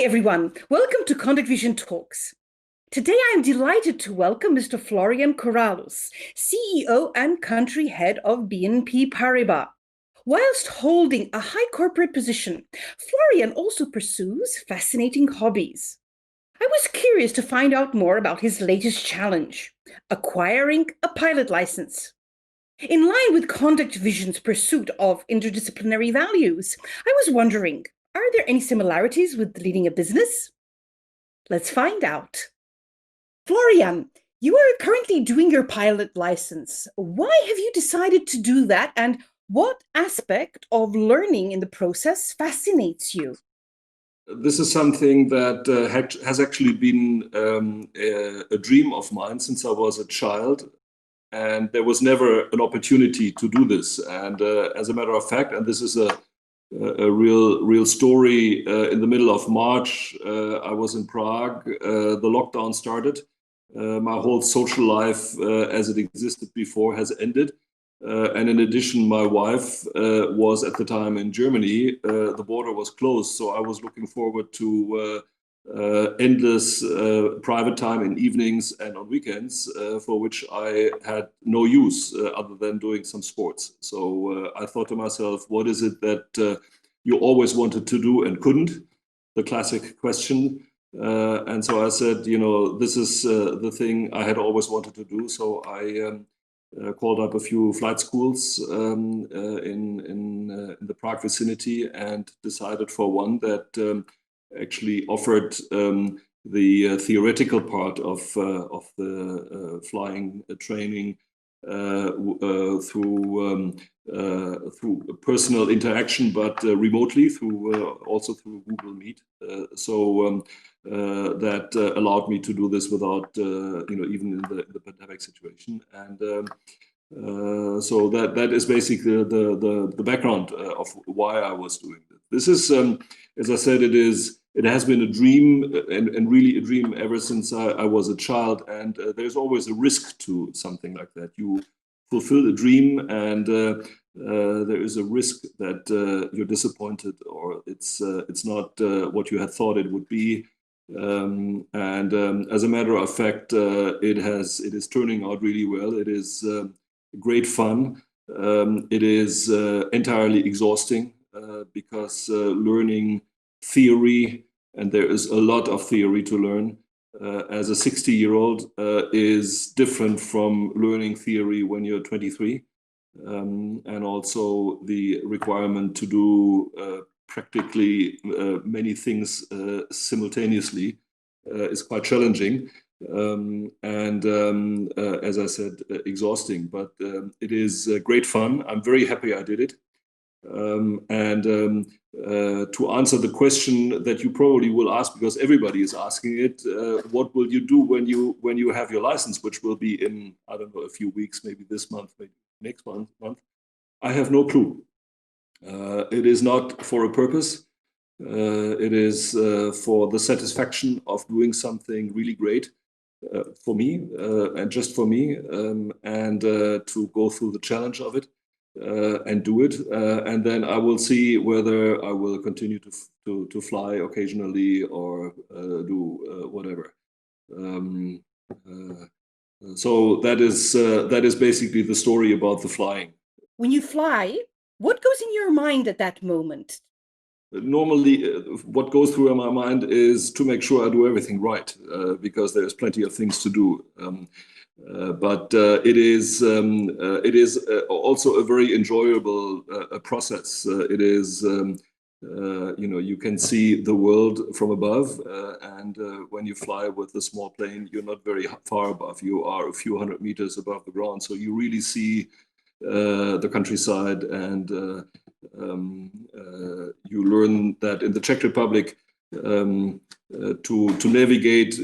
Hi everyone, welcome to ConductVision Talks. Today I am delighted to welcome Mr. Florian Korallus, CEO and country head of BNP Paribas. Whilst holding a high corporate position, Florian also pursues fascinating hobbies. I was curious to find out more about his latest challenge, acquiring a pilot license. In line with ConductVision's pursuit of interdisciplinary values, I was wondering, are there any similarities with leading a business? Let's find out. Florian, you are currently doing your pilot license. Why have you decided to do that, and what aspect of learning in the process fascinates you? This is something that has actually been a dream of mine since I was a child, and there was never an opportunity to do this. And as a matter of fact, and this is a real story, in the middle of March, I was in Prague. The lockdown started. My whole social life as it existed before has ended. And in addition, my wife was at the time in Germany. The border was closed, so I was looking forward to endless private time in evenings and on weekends, for which I had no use other than doing some sports. So I thought to myself, what is it that you always wanted to do and couldn't? The classic question. And so I said, this is the thing I had always wanted to do. So I called up a few flight schools in the Prague vicinity and decided for one that actually offered the theoretical part of the flying training through personal interaction, but remotely also through Google Meet. So that allowed me to do this without even in the pandemic situation. And so that is basically the background of why I was doing it. This is, as I said, it has been a dream, and really a dream ever since I was a child. And there's always a risk to something like that. You fulfill a dream, and there is a risk that you're disappointed, or it's not what you had thought it would be. As a matter of fact, it is turning out really well. It is great fun. It is entirely exhausting because learning theory, and there is a lot of theory to learn, as a 60-year-old is different from learning theory when you're 23. And also the requirement to do practically many things simultaneously is quite challenging. As I said, exhausting, but it is great fun. I'm very happy I did it. To answer the question that you probably will ask, because everybody is asking it, what will you do when you have your license, which will be in, I don't know, a few weeks, maybe this month, maybe next month. I have no clue. It is not for a purpose. It is for the satisfaction of doing something really great for me, and just for me, and to go through the challenge of it. And do it, and then I will see whether I will continue to fly occasionally or do whatever. So that is basically the story about the flying. When you fly, what goes in your mind at that moment? Normally, what goes through my mind is to make sure I do everything right, because there's plenty of things to do. But it is also a very enjoyable process. It is, you can see the world from above, and when you fly with a small plane, you're not very far above. You are a few hundred meters above the ground, so you really see the countryside, and you learn that in the Czech Republic, to navigate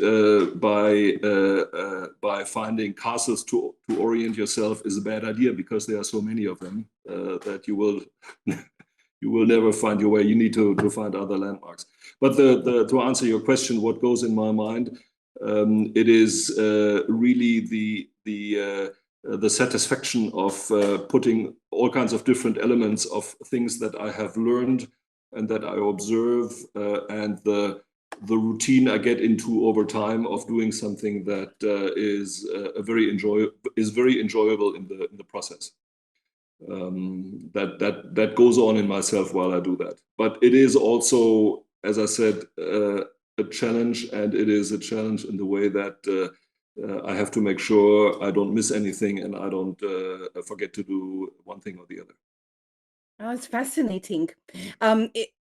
by finding castles to orient yourself is a bad idea, because there are so many of them that you will never find your way. You need to find other landmarks. But to answer your question, what goes in my mind, it is really the satisfaction of putting all kinds of different elements of things that I have learned and that I observe, and the the routine I get into over time of doing something that is very enjoyable in the process. That goes on in myself while I do that. But it is also, as I said, a challenge, and it is a challenge in the way that I have to make sure I don't miss anything and I don't forget to do one thing or the other. Oh, it's fascinating.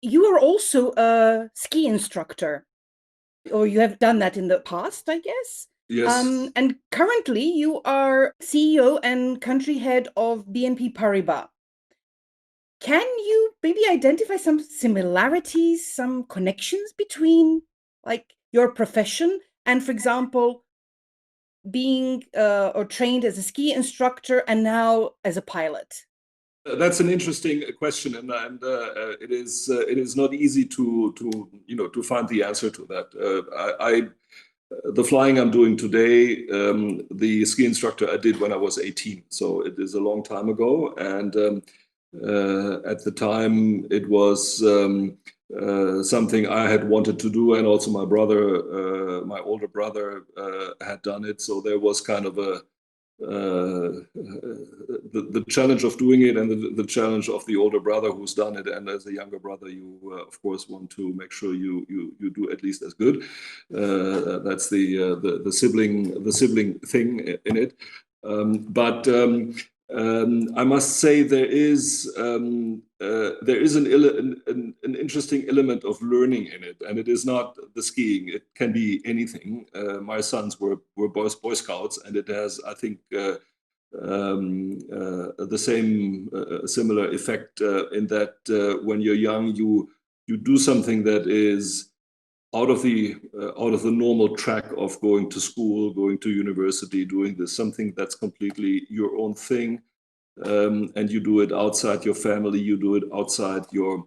You are also a ski instructor, or you have done that in the past, I guess. Yes. And currently you are CEO and country head of BNP Paribas. Can you maybe identify some similarities, some connections between like your profession and, for example, being or trained as a ski instructor and now as a pilot? That's an interesting question, and it is not easy to find the answer to that. The flying I'm doing today, the ski instructor I did when I was 18, so it is a long time ago. And at the time, it was something I had wanted to do, and also my brother, my older brother, had done it. So there was kind of the challenge of doing it, and the challenge of the older brother who's done it, and as a younger brother you of course want to make sure you do at least as good. That's the sibling thing in it. But I must say there is an interesting element of learning in it, and it is not the skiing. It can be anything. My sons were Boy Scouts, and it has, I think, the same similar effect in that when you're young, you do something that is out of the normal track of going to school, going to university, doing this, something that's completely your own thing, and you do it outside your family, you do it outside your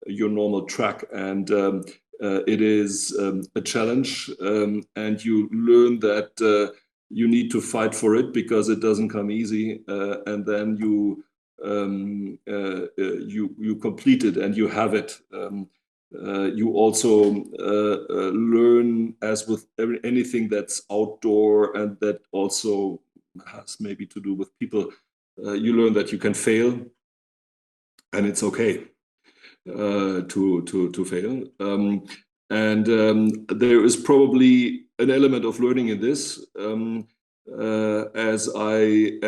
normal track, and it is a challenge, and you learn that you need to fight for it because it doesn't come easy, and then you complete it and you have it. You also learn, as with anything that's outdoor and that also has maybe to do with people, you learn that you can fail, and it's okay to fail. And there is probably an element of learning in this. As I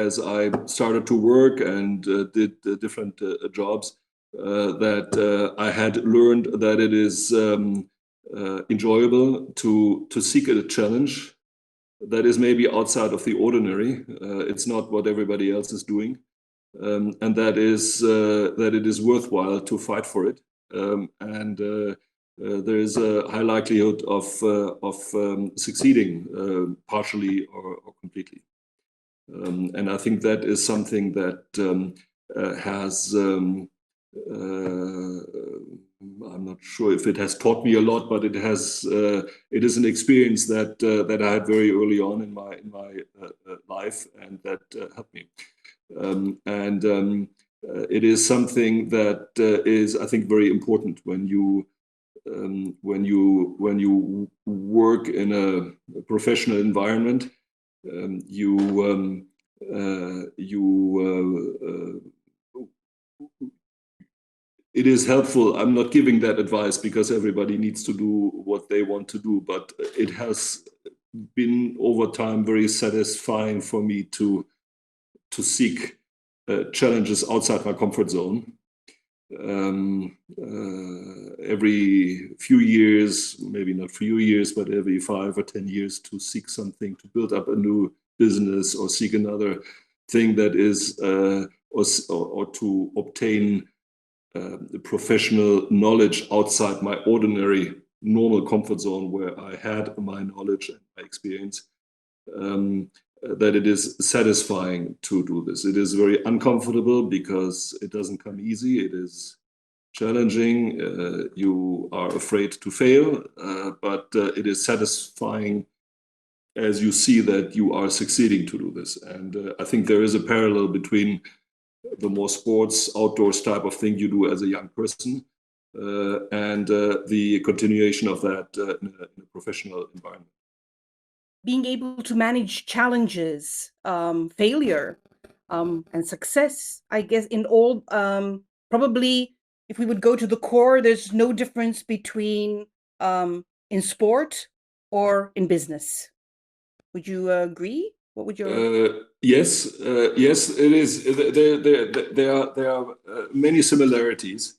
started to work and did different jobs, that I had learned that it is enjoyable to seek a challenge that is maybe outside of the ordinary. It's not what everybody else is doing, and that it is worthwhile to fight for it. And there is a high likelihood of succeeding partially or completely. And I think that is something that has. I'm not sure if it has taught me a lot, but it has. It is an experience that I had very early on in my life, and that helped me. It is something that is, I think, very important when you work in a professional environment. It is helpful. I'm not giving that advice because everybody needs to do what they want to do, but it has been over time very satisfying for me to seek challenges outside my comfort zone. Every few years, maybe not few years, but every 5 or 10 years, to seek something, to build up a new business or seek another thing that is, or to obtain professional knowledge outside my ordinary normal comfort zone where I had my knowledge and my experience. That it is satisfying to do this. It is very uncomfortable because it doesn't come easy. It is challenging. You are afraid to fail, but it is satisfying as you see that you are succeeding to do this. And I think there is a parallel between the more sports, outdoors type of thing you do as a young person and the continuation of that in a professional environment. Being able to manage challenges, failure, and success, I guess, in all, probably if we would go to the core, there's no difference between in sport or in business. Would you agree? What would your yes, yes, it is. There are many similarities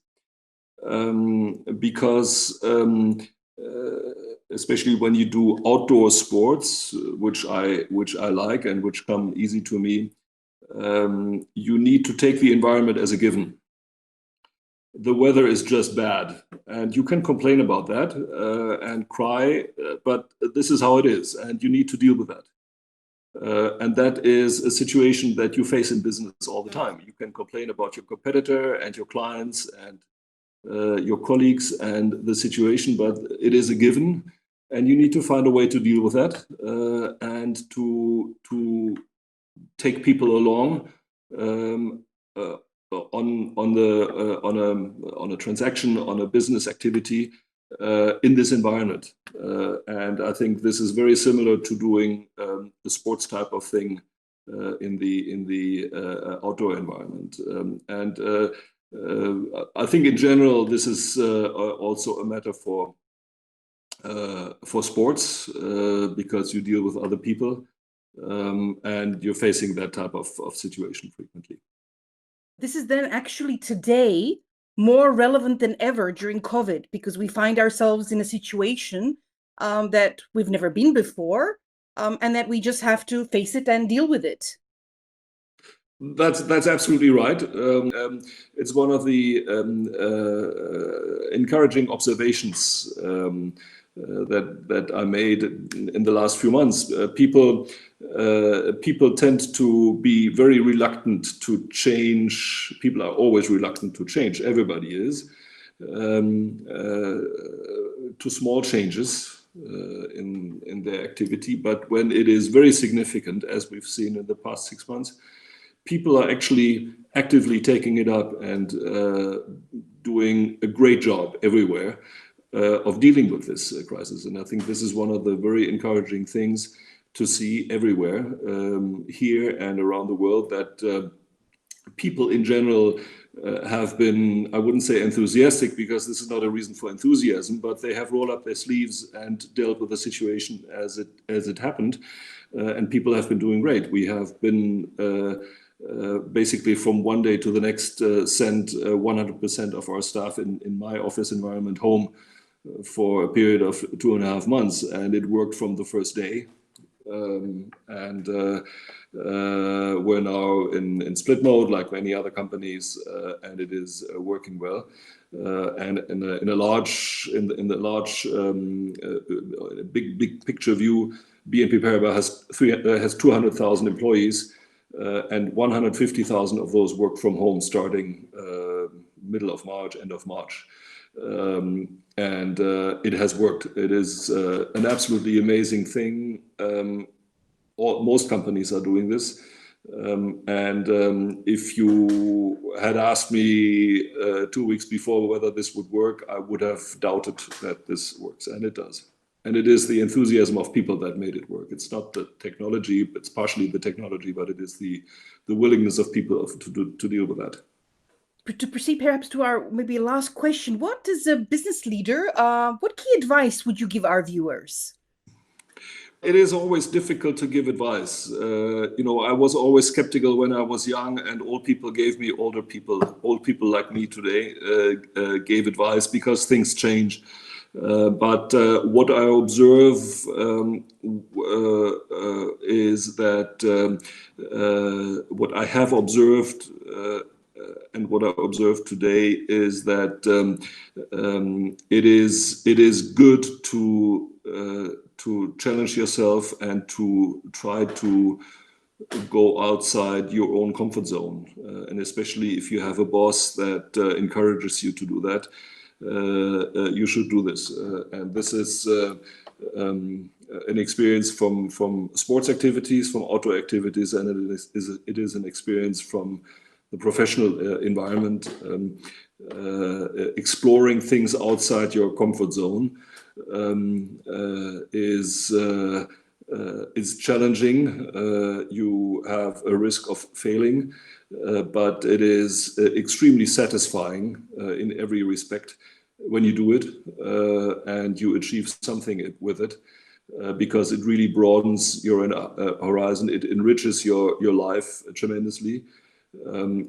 because especially when you do outdoor sports, which I like and which come easy to me, you need to take the environment as a given. The weather is just bad, and you can complain about that and cry, but this is how it is, and you need to deal with that. And that is a situation that you face in business all the time. You can complain about your competitor and your clients and your colleagues and the situation, but it is a given, and you need to find a way to deal with that and to take people along on a transaction, on a business activity in this environment. And I think this is very similar to doing the sports type of thing in the outdoor environment. I think in general this is also a matter for sports because you deal with other people and you're facing that type of situation frequently. This is then actually today more relevant than ever during COVID, because we find ourselves in a situation that we've never been before, and that we just have to face it and deal with it. That's absolutely right. It's one of the encouraging observations that I made in the last few months. People tend to be very reluctant to change. People are always reluctant to change. Everybody is to small changes in their activity. But when it is very significant, as we've seen in the past 6 months, people are actually actively taking it up and doing a great job everywhere of dealing with this crisis. And I think this is one of the very encouraging things to see everywhere here and around the world, that people in general have been, I wouldn't say enthusiastic, because this is not a reason for enthusiasm, but they have rolled up their sleeves and dealt with the situation as it happened. And people have been doing great. We have been basically from one day to the next sent 100% of our staff in my office environment home for a period of 2.5 months, and it worked from the first day. We're now in split mode like many other companies, and it is working well. And in the large big picture view, BNP Paribas has 200,000 employees, and 150,000 of those work from home starting middle of March, end of March. And it has worked. It is an absolutely amazing thing. Most companies are doing this. If you had asked me 2 weeks before whether this would work, I would have doubted that this works, and it does. And it is the enthusiasm of people that made it work. It's not the technology, it's partially the technology, but it is the willingness of people to deal with that. To proceed perhaps to our maybe last question, what is a business leader? What key advice would you give our viewers? It is always difficult to give advice. I was always skeptical when I was young, and old people like me today gave advice because things change. But what I observe is that what I have observed and what I observe today is that it is good to challenge yourself and to try to go outside your own comfort zone, and especially if you have a boss that encourages you to do that, you should do this. And this is an experience from sports activities, from outdoor activities, and it is an experience from the professional environment. exploring things outside your comfort zone is challenging. You have a risk of failing, but it is extremely satisfying in every respect when you do it and you achieve something with it, because it really broadens your horizon. It enriches your life tremendously.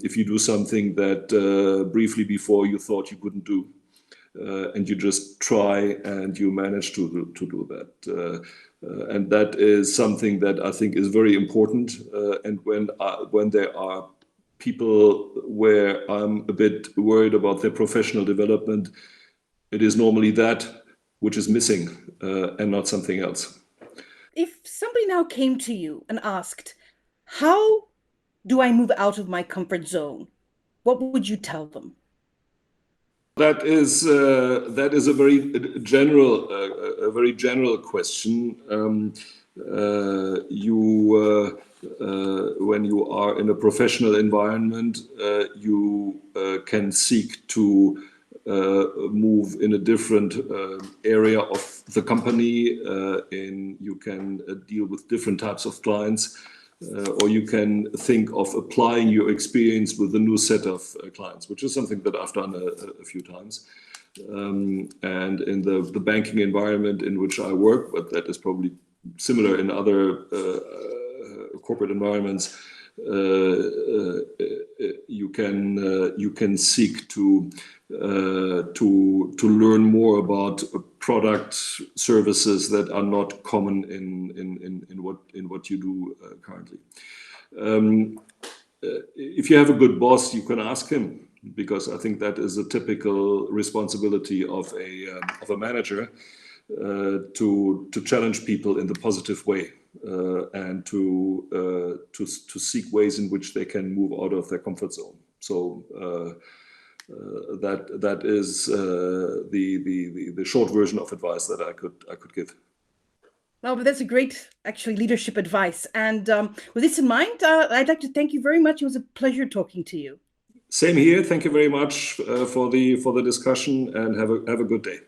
If you do something that briefly before you thought you couldn't do, and you just try and you manage to do that. And that is something that I think is very important. And when there are people where I'm a bit worried about their professional development, it is normally that which is missing and not something else. If somebody now came to you and asked, how do I move out of my comfort zone? What would you tell them? That is a very general question. When you are in a professional environment, you can seek to move in a different area of the company. You can deal with different types of clients. Or you can think of applying your experience with a new set of clients, which is something that I've done a few times. And in the banking environment in which I work, but that is probably similar in other corporate environments, you can seek to learn more about product services that are not common in what you do currently. If you have a good boss, you can ask him, because I think that is a typical responsibility of a manager, to challenge people in the positive way, and to seek ways in which they can move out of their comfort zone. So that is the short version of advice that I could give. Well, but that's a great, actually, leadership advice. And with this in mind, I'd like to thank you very much. It was a pleasure talking to you. Same here. Thank you very much for the discussion, and have a good day.